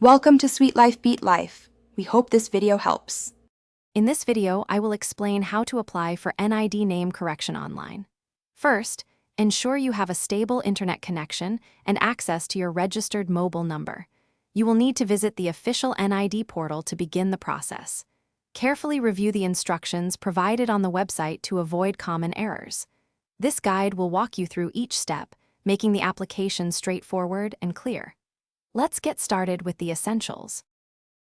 Welcome to Sweet Life Beat Life. We hope this video helps. In this video, I will explain how to apply for NID name correction online. First, ensure you have a stable internet connection and access to your registered mobile number. You will need to visit the official NID portal to begin the process. Carefully review the instructions provided on the website to avoid common errors. This guide will walk you through each step, making the application straightforward and clear. Let's get started with the essentials.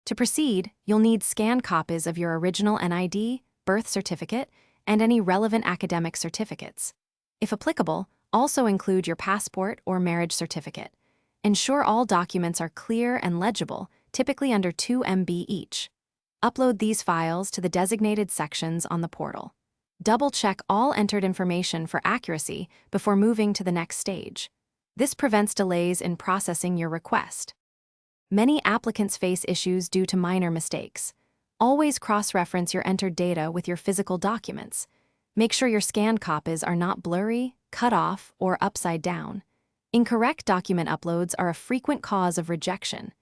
To proceed, you'll need scanned copies of your original NID, birth certificate, and any relevant academic certificates. If applicable, also include your passport or marriage certificate. Ensure all documents are clear and legible, typically under 2 MB each. Upload these files to the designated sections on the portal. Double-check all entered information for accuracy before moving to the next stage. This prevents delays in processing your request. Many applicants face issues due to minor mistakes. Always cross-reference your entered data with your physical documents. Make sure your scanned copies are not blurry, cut off, or upside down. Incorrect document uploads are a frequent cause of rejection.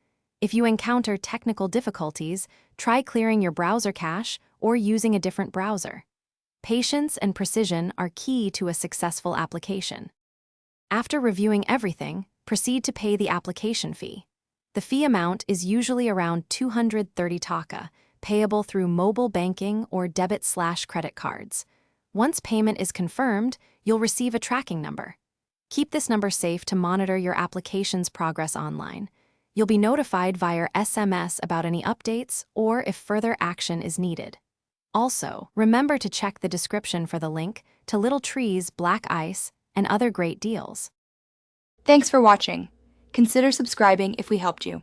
If you encounter technical difficulties, try clearing your browser cache or using a different browser. Patience and precision are key to a successful application. After reviewing everything, proceed to pay the application fee. The fee amount is usually around 230 taka, payable through mobile banking or debit/credit cards. Once payment is confirmed, you'll receive a tracking number. Keep this number safe to monitor your application's progress online. You'll be notified via SMS about any updates or if further action is needed. Also, remember to check the description for the link to Little Trees Black Ice and other great deals. Thanks for watching. Consider subscribing if we helped you.